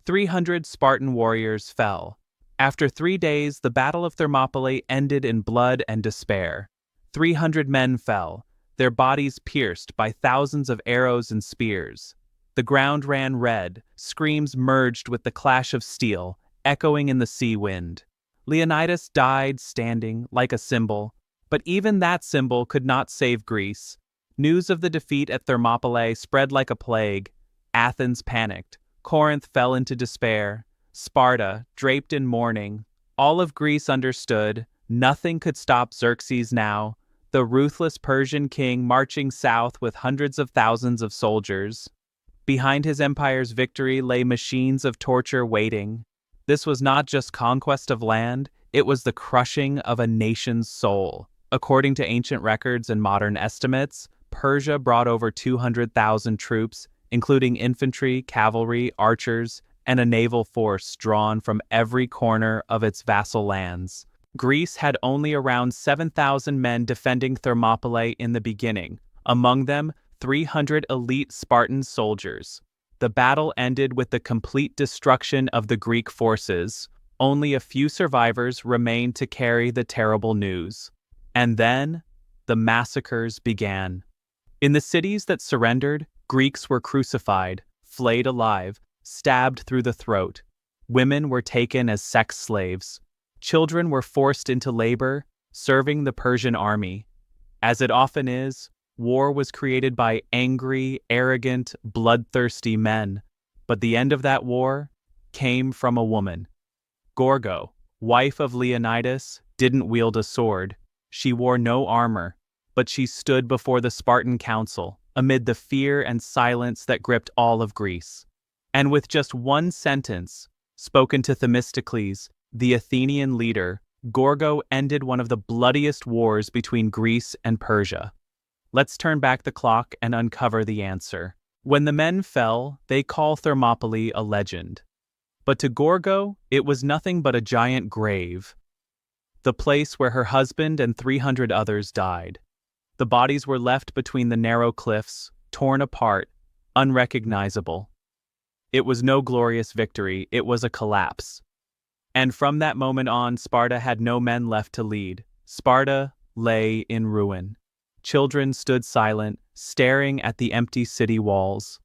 300 Spartan warriors fell. After 3 days, the Battle of Thermopylae ended in blood and despair. 300 men fell, their bodies pierced by thousands of arrows and spears. The ground ran red, screams merged with the clash of steel, echoing in the sea wind. Leonidas died standing like a symbol, but even that symbol could not save Greece. News of the defeat at Thermopylae spread like a plague. Athens panicked. Corinth fell into despair. Sparta, draped in mourning. All of Greece understood. Nothing could stop Xerxes now, the ruthless Persian king marching south with hundreds of thousands of soldiers. Behind his empire's victory lay machines of torture waiting. This was not just conquest of land, it was the crushing of a nation's soul. According to ancient records and modern estimates, Persia brought over 200,000 troops, including infantry, cavalry, archers, and a naval force drawn from every corner of its vassal lands. Greece had only around 7,000 men defending Thermopylae in the beginning, among them 300 elite Spartan soldiers. The battle ended with the complete destruction of the Greek forces. Only a few survivors remained to carry the terrible news. And then, the massacres began. In the cities that surrendered, Greeks were crucified, flayed alive, stabbed through the throat. Women were taken as sex slaves. Children were forced into labor, serving the Persian army. As it often is, war was created by angry, arrogant, bloodthirsty men. But the end of that war came from a woman. Gorgo, wife of Leonidas, didn't wield a sword. She wore no armor, but she stood before the Spartan council, amid the fear and silence that gripped all of Greece. And with just one sentence, spoken to Themistocles, the Athenian leader, Gorgo ended one of the bloodiest wars between Greece and Persia. Let's turn back the clock and uncover the answer. When the men fell, they call Thermopylae a legend. But to Gorgo, it was nothing but a giant grave. The place where her husband and 300 others died. The bodies were left between the narrow cliffs, torn apart, unrecognizable. It was no glorious victory, it was a collapse. And from that moment on, Sparta had no men left to lead. Sparta lay in ruin. Children stood silent, staring at the empty city walls.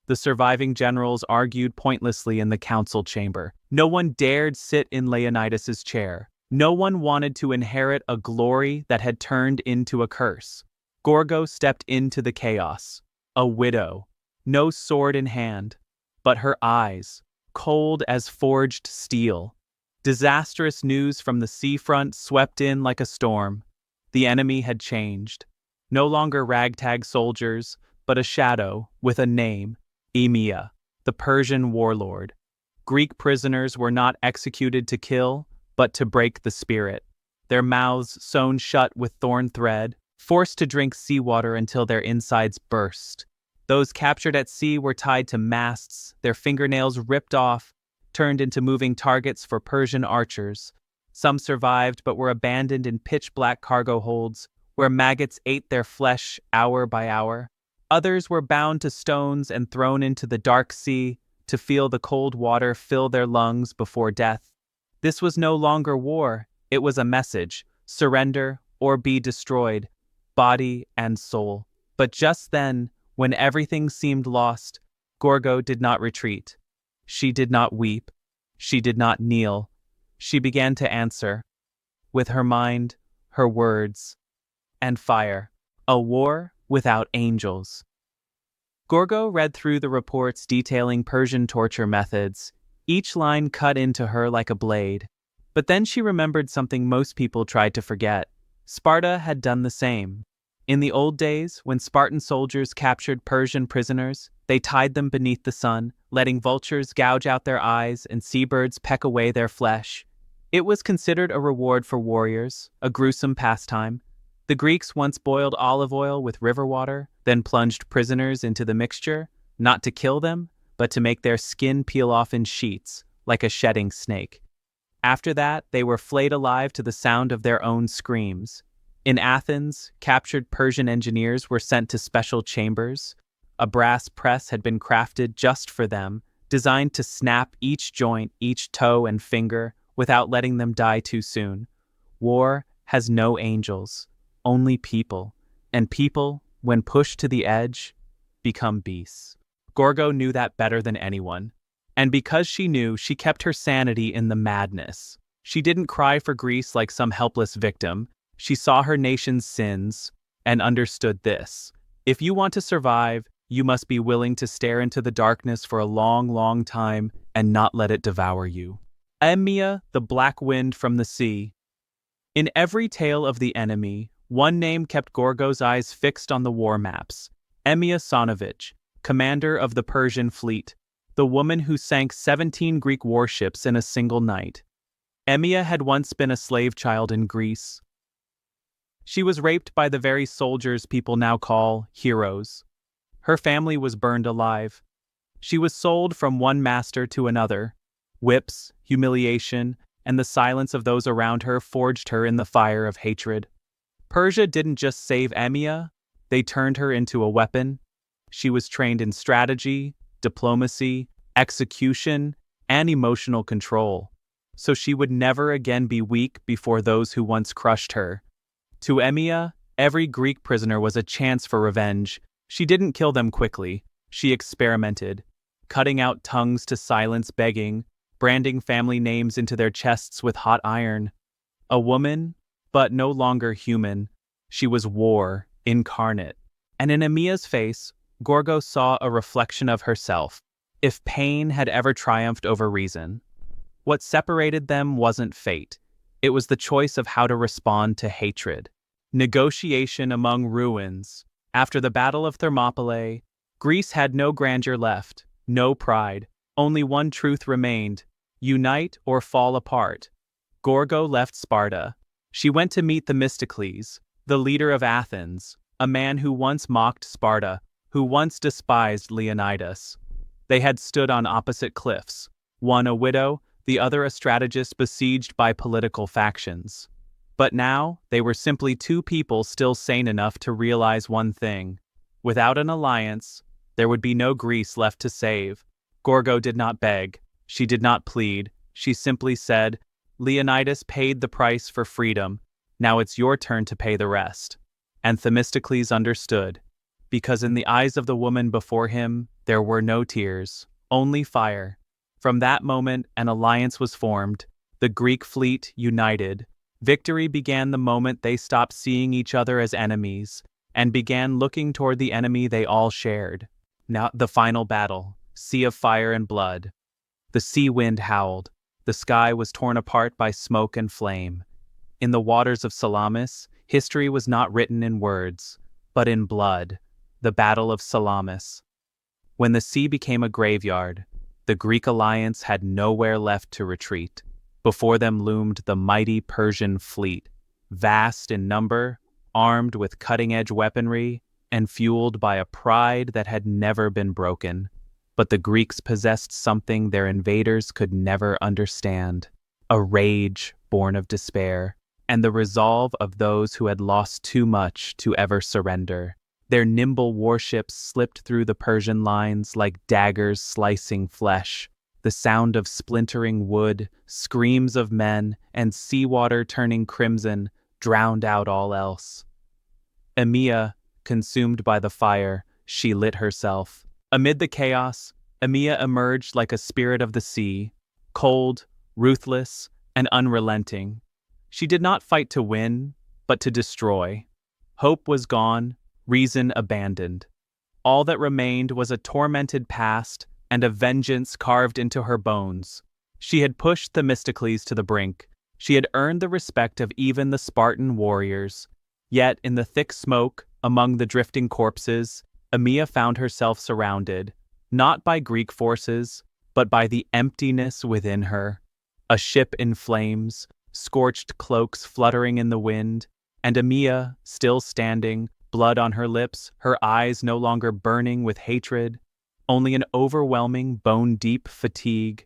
The surviving generals argued pointlessly in the council chamber. No one dared sit in Leonidas's chair. No one wanted to inherit a glory that had turned into a curse. Gorgo stepped into the chaos, a widow, no sword in hand, but her eyes, cold as forged steel. Disastrous news from the seafront swept in like a storm. The enemy had changed. No longer ragtag soldiers, but a shadow with a name, Emia, the Persian warlord. Greek prisoners were not executed to kill, but to break the spirit. Their mouths sewn shut with thorn thread, forced to drink seawater until their insides burst. Those captured at sea were tied to masts, their fingernails ripped off, turned into moving targets for Persian archers. Some survived but were abandoned in pitch-black cargo holds, where maggots ate their flesh hour by hour. Others were bound to stones and thrown into the dark sea to feel the cold water fill their lungs before death. This was no longer war, it was a message: surrender or be destroyed, body and soul. But just then, when everything seemed lost, Gorgo did not retreat. She did not weep. She did not kneel. She began to answer, with her mind, her words, and fire. A war without angels. Gorgo read through the reports detailing Persian torture methods, each line cut into her like a blade. But then she remembered something most people tried to forget. Sparta had done the same. In the old days, when Spartan soldiers captured Persian prisoners, they tied them beneath the sun, letting vultures gouge out their eyes and seabirds peck away their flesh. It was considered a reward for warriors, a gruesome pastime. The Greeks once boiled olive oil with river water, then plunged prisoners into the mixture, not to kill them, but to make their skin peel off in sheets, like a shedding snake. After that, they were flayed alive to the sound of their own screams. In Athens, captured Persian engineers were sent to special chambers. A brass press had been crafted just for them, designed to snap each joint, each toe and finger without letting them die too soon. War has no angels, only people, and people, when pushed to the edge, become beasts. Gorgo knew that better than anyone. And because she knew, she kept her sanity in the madness. She didn't cry for Greece like some helpless victim. She saw her nation's sins and understood this. If you want to survive, you must be willing to stare into the darkness for a long, long time and not let it devour you. Emia, the black wind from the sea. In every tale of the enemy, one name kept Gorgo's eyes fixed on the war maps. Emia Sonovich, commander of the Persian fleet, the woman who sank 17 Greek warships in a single night. Emia had once been a slave child in Greece. She was raped by the very soldiers people now call heroes. Her family was burned alive. She was sold from one master to another. Whips, humiliation, and the silence of those around her forged her in the fire of hatred. Persia didn't just save Emia, they turned her into a weapon. She was trained in strategy, diplomacy, execution, and emotional control, so she would never again be weak before those who once crushed her. To Emia, every Greek prisoner was a chance for revenge. She didn't kill them quickly. She experimented, cutting out tongues to silence begging, branding family names into their chests with hot iron. A woman, but no longer human. She was war incarnate. And in Emia's face, Gorgo saw a reflection of herself. If pain had ever triumphed over reason, what separated them wasn't fate. It was the choice of how to respond to hatred. Negotiation among ruins. After the Battle of Thermopylae, Greece had no grandeur left, no pride. Only one truth remained: unite or fall apart. Gorgo left Sparta. She went to meet Themistocles, the leader of Athens, a man who once mocked Sparta, who once despised Leonidas. They had stood on opposite cliffs, one a widow, the other a strategist besieged by political factions. But now, they were simply two people still sane enough to realize one thing. Without an alliance, there would be no Greece left to save. Gorgo did not beg. She did not plead. She simply said, "Leonidas paid the price for freedom. Now it's your turn to pay the rest." And Themistocles understood, because in the eyes of the woman before him, there were no tears, only fire. From that moment, an alliance was formed. The Greek fleet united. Victory began the moment they stopped seeing each other as enemies and began looking toward the enemy they all shared. Now the final battle, sea of fire and blood. The sea wind howled. The sky was torn apart by smoke and flame. In the waters of Salamis, history was not written in words, but in blood. The Battle of Salamis. When the sea became a graveyard, the Greek alliance had nowhere left to retreat. Before them loomed the mighty Persian fleet, vast in number, armed with cutting-edge weaponry, and fueled by a pride that had never been broken. But the Greeks possessed something their invaders could never understand: a rage born of despair, and the resolve of those who had lost too much to ever surrender. Their nimble warships slipped through the Persian lines like daggers slicing flesh. The sound of splintering wood, screams of men, and seawater turning crimson drowned out all else. Emia, consumed by the fire, she lit herself. Amid the chaos, Emia emerged like a spirit of the sea, cold, ruthless, and unrelenting. She did not fight to win, but to destroy. Hope was gone, reason abandoned. All that remained was a tormented past and a vengeance carved into her bones. She had pushed Themistocles to the brink. She had earned the respect of even the Spartan warriors. Yet, in the thick smoke, among the drifting corpses, Emia found herself surrounded, not by Greek forces, but by the emptiness within her. A ship in flames, scorched cloaks fluttering in the wind, and Emia, still standing, blood on her lips, her eyes no longer burning with hatred, only an overwhelming, bone-deep fatigue.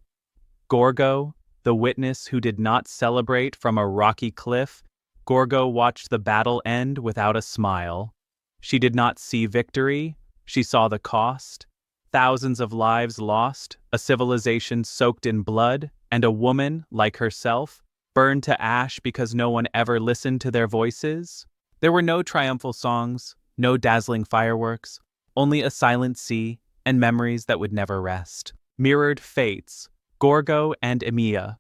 Gorgo, the witness who did not celebrate from a rocky cliff, Gorgo watched the battle end without a smile. She did not see victory, she saw the cost. Thousands of lives lost, a civilization soaked in blood, and a woman, like herself, burned to ash because no one ever listened to their voices. There were no triumphal songs, no dazzling fireworks, only a silent sea and memories that would never rest. Mirrored fates, Gorgo and Emia.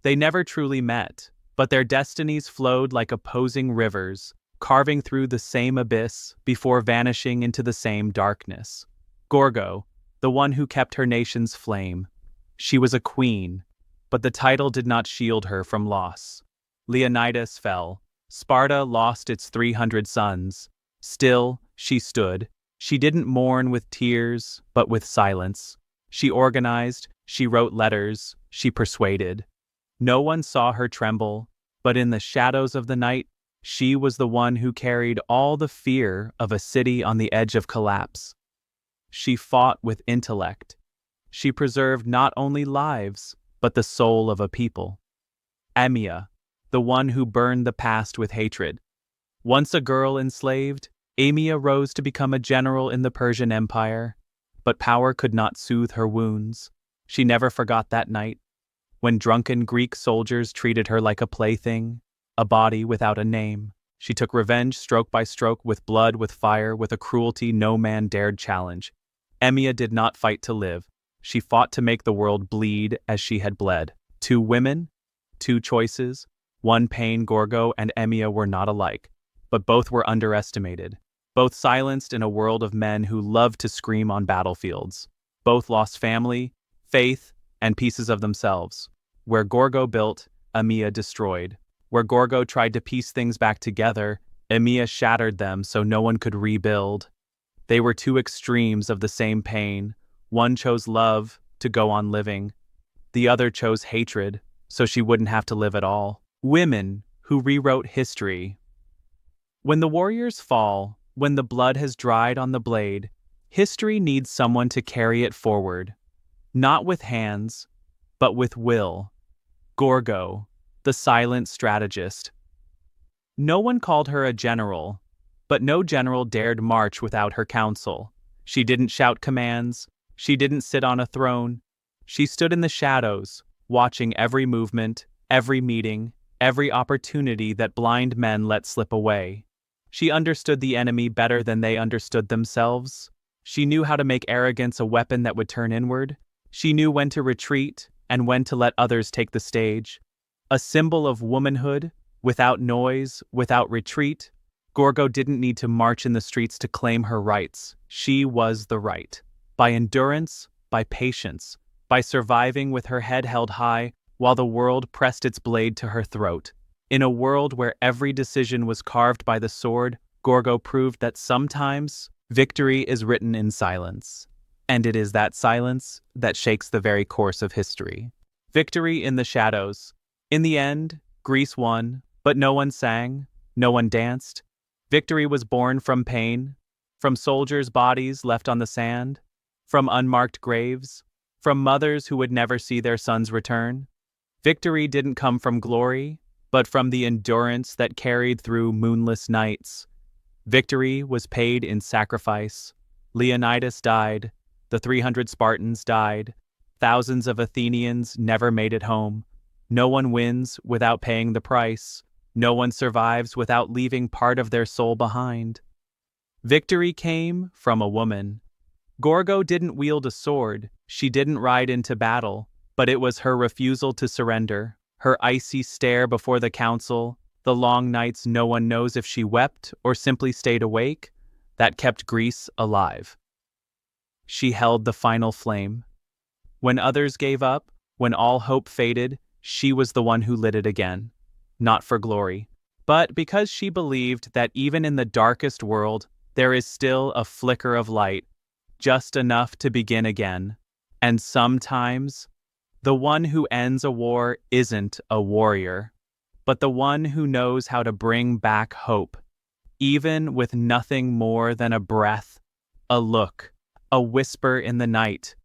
They never truly met, but their destinies flowed like opposing rivers, carving through the same abyss before vanishing into the same darkness. Gorgo, the one who kept her nation's flame. She was a queen, but the title did not shield her from loss. Leonidas fell. Sparta lost its 300 sons. Still, she stood. She didn't mourn with tears, but with silence. She organized, she wrote letters, she persuaded. No one saw her tremble, but in the shadows of the night, she was the one who carried all the fear of a city on the edge of collapse. She fought with intellect. She preserved not only lives, but the soul of a people. Amia, the one who burned the past with hatred. Once a girl enslaved, Amia rose to become a general in the Persian Empire, but power could not soothe her wounds. She never forgot that night, when drunken Greek soldiers treated her like a plaything, a body without a name. She took revenge stroke by stroke, with blood, with fire, with a cruelty no man dared challenge. Amia did not fight to live. She fought to make the world bleed as she had bled. 2 women, 2 choices, one pain. Gorgo and Amia were not alike, but both were underestimated. Both silenced in a world of men who loved to scream on battlefields. Both lost family, faith, and pieces of themselves. Where Gorgo built, Amia destroyed. Where Gorgo tried to piece things back together, Amia shattered them so no one could rebuild. They were 2 extremes of the same pain. One chose love to go on living. The other chose hatred, so she wouldn't have to live at all. Women who rewrote history. When the warriors fall, when the blood has dried on the blade, history needs someone to carry it forward. Not with hands, but with will. Gorgo, the silent strategist. No one called her a general, but no general dared march without her counsel. She didn't shout commands. She didn't sit on a throne. She stood in the shadows, watching every movement, every meeting, every opportunity that blind men let slip away. She understood the enemy better than they understood themselves. She knew how to make arrogance a weapon that would turn inward. She knew when to retreat and when to let others take the stage. A symbol of womanhood, without noise, without retreat. Gorgo didn't need to march in the streets to claim her rights. She was the right. By endurance, by patience, by surviving with her head held high while the world pressed its blade to her throat. In a world where every decision was carved by the sword, Gorgo proved that sometimes victory is written in silence. And it is that silence that shakes the very course of history. Victory in the shadows. In the end, Greece won, but no one sang, no one danced. Victory was born from pain, from soldiers' bodies left on the sand, from unmarked graves, from mothers who would never see their sons return. Victory didn't come from glory, but from the endurance that carried through moonless nights. Victory was paid in sacrifice. Leonidas died. The 300 Spartans died. Thousands of Athenians never made it home. No one wins without paying the price. No one survives without leaving part of their soul behind. Victory came from a woman. Gorgo didn't wield a sword. She didn't ride into battle, but it was her refusal to surrender, her icy stare before the council, the long nights no one knows if she wept or simply stayed awake, that kept Greece alive. She held the final flame. When others gave up, when all hope faded, she was the one who lit it again. Not for glory, but because she believed that even in the darkest world, there is still a flicker of light, just enough to begin again. And sometimes, the one who ends a war isn't a warrior, but the one who knows how to bring back hope, even with nothing more than a breath, a look, a whisper in the night.